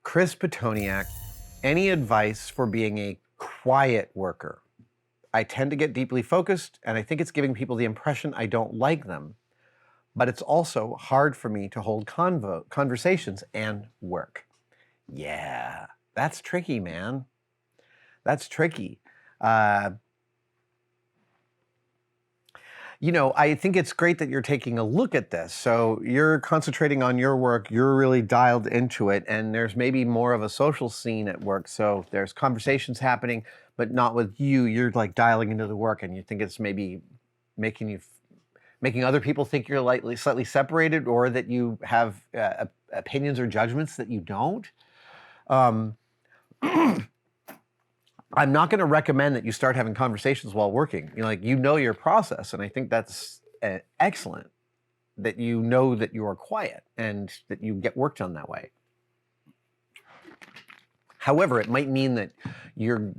Chris Pitoniak, any advice for being a quiet worker? I tend to get deeply focused, and I think it's giving people the impression I don't like them. But it's also hard for me to hold conversations and work. Yeah, that's tricky, man. That's tricky. I think it's great that you're taking a look at this. So you're concentrating on your work, you're really dialed into it, and there's maybe more of a social scene at work. So there's conversations happening, but not with you. You're like dialing into the work, and you think it's maybe making other people think you're slightly separated, or that you have opinions or judgments that you don't. I'm not going to recommend that you start having conversations while working. You know your process, and I think that's excellent that you know that you are quiet and that you get work done that way. However, it might mean that you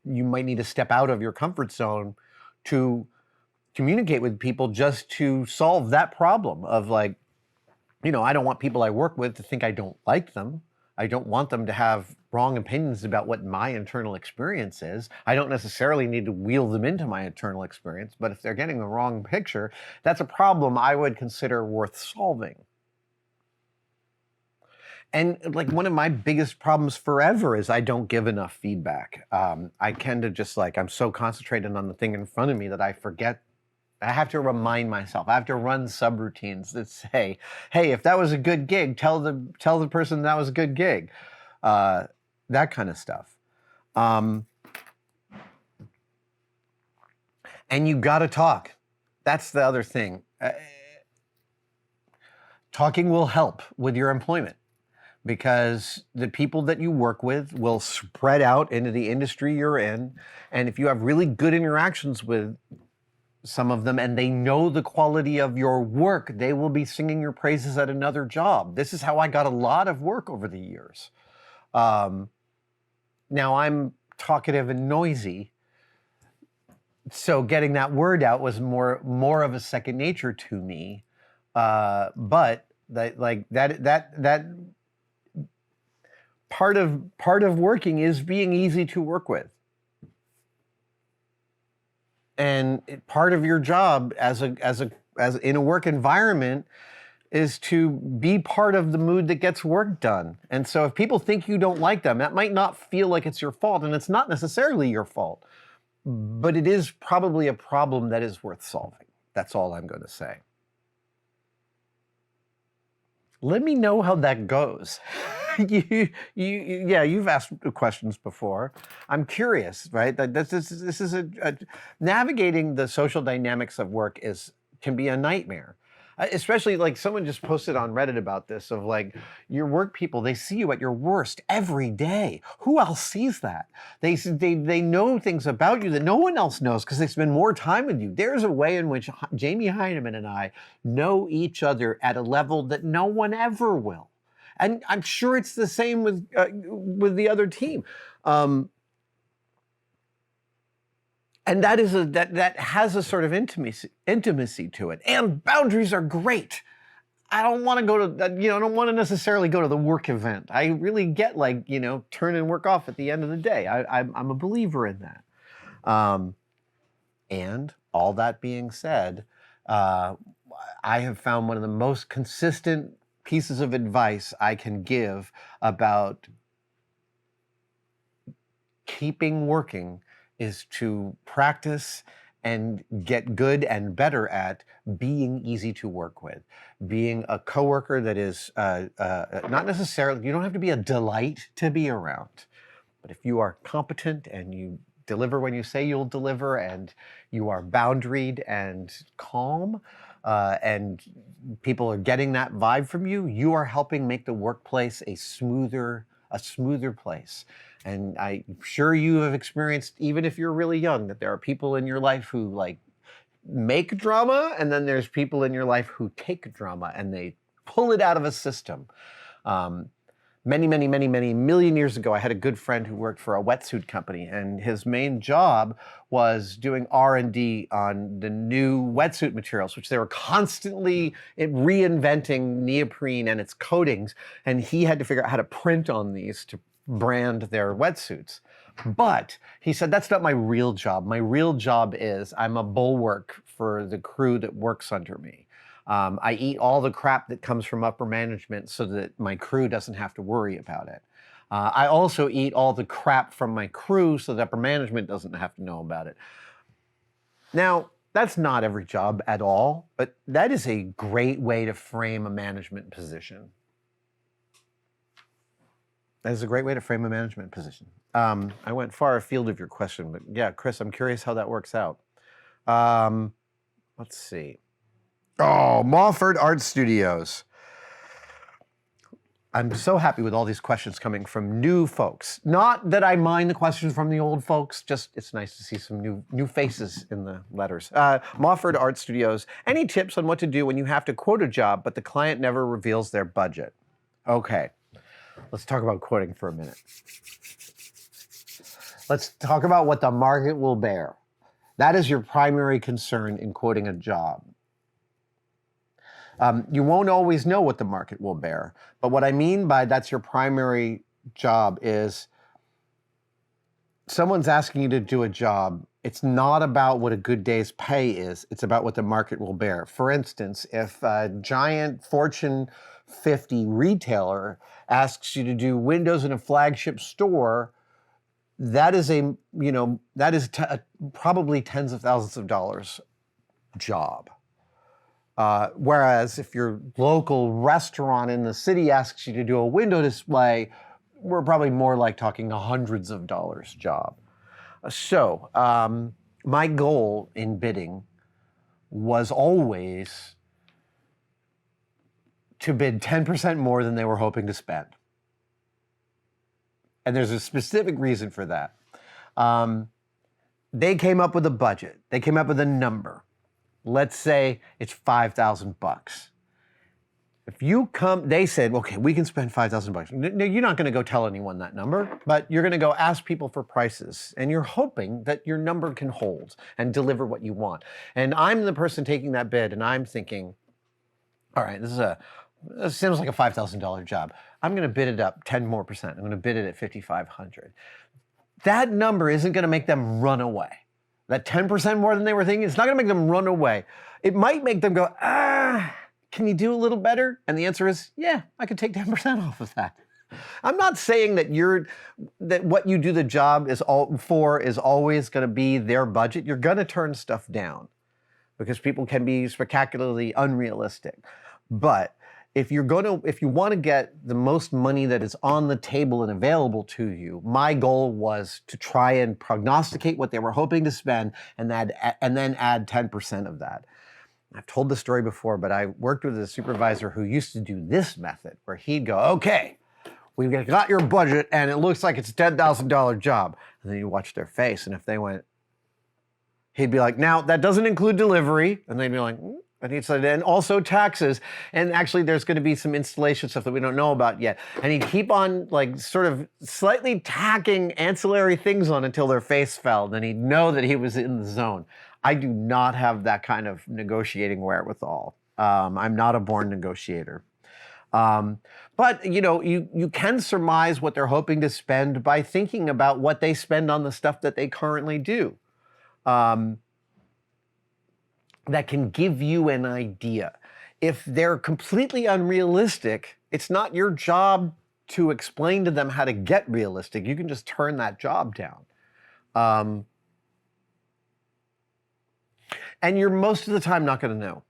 might need to step out of your comfort zone to communicate with people just to solve that problem of I don't want people I work with to think I don't like them. I don't want them to have wrong opinions about what my internal experience is. I don't necessarily need to wheel them into my internal experience, but if they're getting the wrong picture, that's a problem I would consider worth solving. And one of my biggest problems forever is I don't give enough feedback. I tend to just I'm so concentrated on the thing in front of me that I forget. I have to remind myself. I have to run subroutines that say, "Hey, if that was a good gig, tell the person that was a good gig." That kind of stuff. And you got to talk. That's the other thing. Talking will help with your employment, because the people that you work with will spread out into the industry you're in. And if you have really good interactions with some of them, and they know the quality of your work, they will be singing your praises at another job. This is how I got a lot of work over the years. Now I'm talkative and noisy, so getting that word out was more of a second nature to me. But that part of working is being easy to work with. And part of your job as in a work environment is to be part of the mood that gets work done. And so if people think you don't like them, that might not feel like it's your fault, and it's not necessarily your fault, but it is probably a problem that is worth solving. That's all I'm going to say. Let me know how that goes. You've asked questions before. I'm curious, right? This is navigating the social dynamics of work can be a nightmare. Especially someone just posted on Reddit about this of your work people, they see you at your worst every day. Who else sees that? They know things about you that no one else knows because they spend more time with you. There's a way in which Jamie Heineman and I know each other at a level that no one ever will. And I'm sure it's the same with the other team. And that has a sort of intimacy to it. And boundaries are great. I don't want to go to, I don't want to necessarily go to the work event. I really get turning work off at the end of the day. I'm a believer in that. And all that being said, I have found one of the most consistent pieces of advice I can give about keeping working is to practice and get good and better at being easy to work with, being a coworker that is not necessarily, you don't have to be a delight to be around, but if you are competent and you deliver when you say you'll deliver, and you are boundaried and calm, and people are getting that vibe from you, you are helping make the workplace a smoother place. And I'm sure you have experienced, even if you're really young, that there are people in your life who make drama, and then there's people in your life who take drama and they pull it out of a system. many million years ago, I had a good friend who worked for a wetsuit company, and his main job was doing R&D on the new wetsuit materials, which they were constantly reinventing neoprene and its coatings, and he had to figure out how to print on these to brand their wetsuits. But he said, that's not my real job. My real job is I'm a bulwark for the crew that works under me. I eat all the crap that comes from upper management so that my crew doesn't have to worry about it. I also eat all the crap from my crew so that upper management doesn't have to know about it. Now, that's not every job at all, but that is a great way to frame a management position. That is a great way to frame a management position. I went far afield of your question, but yeah, Chris, I'm curious how that works out. Let's see. Oh, MAWFORD Art Studios. I'm so happy with all these questions coming from new folks. Not that I mind the questions from the old folks, just it's nice to see some new faces in the letters. MAWFORD Art Studios, any tips on what to do when you have to quote a job, but the client never reveals their budget? Okay, let's talk about quoting for a minute. Let's talk about what the market will bear. That is your primary concern in quoting a job. You won't always know what the market will bear, but what I mean by that's your primary job is someone's asking you to do a job. It's not about what a good day's pay is. It's about what the market will bear. For instance, if a giant Fortune 50 retailer asks you to do windows in a flagship store, that is probably tens of thousands of dollars job. Whereas if your local restaurant in the city asks you to do a window display, we're probably more like talking hundreds of dollars job. So my goal in bidding was always to bid 10% more than they were hoping to spend. And there's a specific reason for that. They came up with a budget. They came up with a number. Let's say it's $5,000. If you come, they said, okay, we can spend $5,000. No, you're not going to go tell anyone that number, but you're going to go ask people for prices, and you're hoping that your number can hold and deliver what you want. And I'm the person taking that bid, and I'm thinking, all right, this seems like a $5,000 job. I'm going to bid it up 10 more percent. I'm going to bid it at $5,500. That number isn't going to make them run away. That 10% more than they were thinking, it's not going to make them run away. It might make them go, can you do a little better? And the answer is, yeah, I could take 10% off of that. I'm not saying that what you do the job is always going to be their budget. You're going to turn stuff down because people can be spectacularly unrealistic. But if you want to get the most money that is on the table and available to you, my goal was to try and prognosticate what they were hoping to spend and then add 10% of that. I've told this story before, but I worked with a supervisor who used to do this method where he'd go, okay, we've got your budget and it looks like it's a $10,000 job. And then you watch their face, and if they went, he'd be like, now that doesn't include delivery. And they'd be like, and he said, and also taxes. And actually there's going to be some installation stuff that we don't know about yet. And he'd keep on like sort of slightly tacking ancillary things on until their face fell. Then he'd know that he was in the zone. I do not have that kind of negotiating wherewithal. I'm not a born negotiator. But you can surmise what they're hoping to spend by thinking about what they spend on the stuff that they currently do. That can give you an idea. If they're completely unrealistic, it's not your job to explain to them how to get realistic. You can just turn that job down. And you're most of the time not going to know.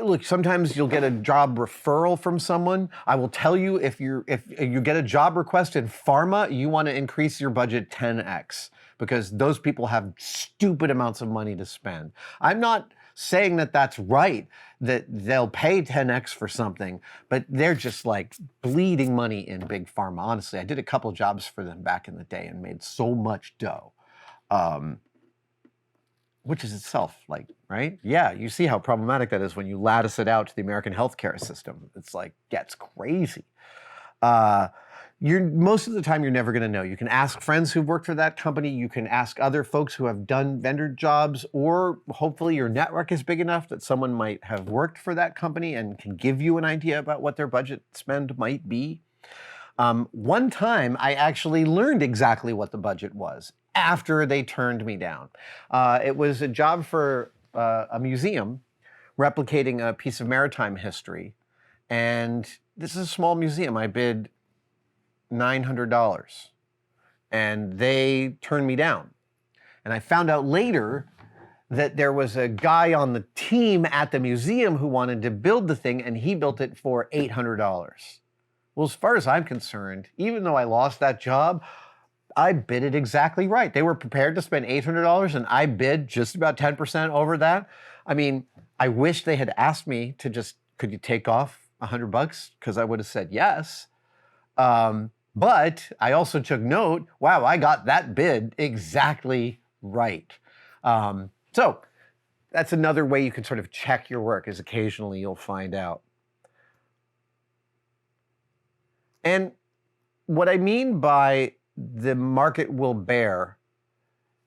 Look, sometimes you'll get a job referral from someone. I will tell you, if you get a job request in pharma, you want to increase your budget 10x because those people have stupid amounts of money to spend. I'm not saying that that's right, that they'll pay 10x for something, but they're just like bleeding money in big pharma. Honestly, I did a couple jobs for them back in the day and made so much dough. Which is itself like, right? Yeah, you see how problematic that is when you lattice it out to the American healthcare system. It's like, gets crazy. Most of the time you're never going to know. You can ask friends who've worked for that company. You can ask other folks who have done vendor jobs, or hopefully your network is big enough that someone might have worked for that company and can give you an idea about what their budget spend might be. One time I actually learned exactly what the budget was after they turned me down. It was a job for a museum replicating a piece of maritime history. And this is a small museum. I bid $900 and they turned me down. And I found out later that there was a guy on the team at the museum who wanted to build the thing, and he built it for $800. Well, as far as I'm concerned, even though I lost that job, I bid it exactly right. They were prepared to spend $800 and I bid just about 10% over that. I mean, I wish they had asked me to just, could you take off $100? Because I would have said yes. But I also took note, wow, I got that bid exactly right. So that's another way you can sort of check your work, is occasionally you'll find out. And what I mean by the market will bear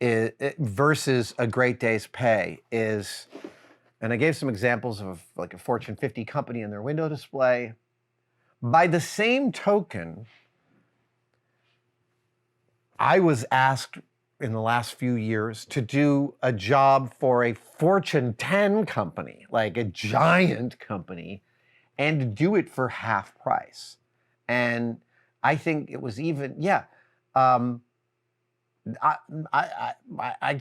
versus a great day's pay is, and I gave some examples of like a Fortune 50 company and their window display. By the same token, I was asked in the last few years to do a job for a Fortune 10 company, like a giant company, and to do it for half price. And I think it was even, I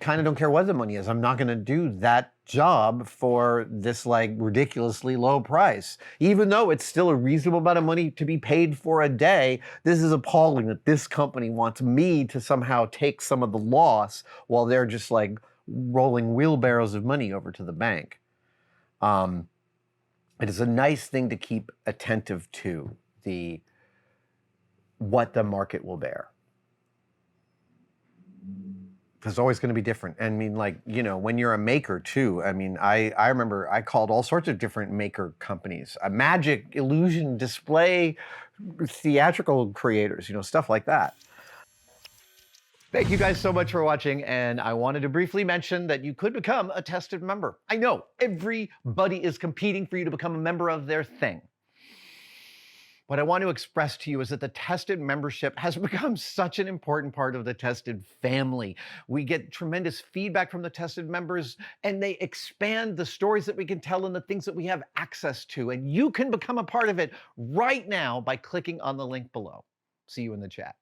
kind of don't care what the money is. I'm not going to do that job for this like ridiculously low price. Even though it's still a reasonable amount of money to be paid for a day, this is appalling that this company wants me to somehow take some of the loss while they're just like rolling wheelbarrows of money over to the bank. It is a nice thing to keep attentive to, what the market will bear. It's always going to be different. I mean, like, you know, when you're a maker too, I mean, I remember I called all sorts of different maker companies, magic, illusion, display, theatrical creators, you know, stuff like that. Thank you guys so much for watching, and I wanted to briefly mention that you could become a tested member. I know everybody is competing for you to become a member of their thing. What I want to express to you is that the Tested membership has become such an important part of the Tested family. We get tremendous feedback from the Tested members, and they expand the stories that we can tell and the things that we have access to. And you can become a part of it right now by clicking on the link below. See you in the chat.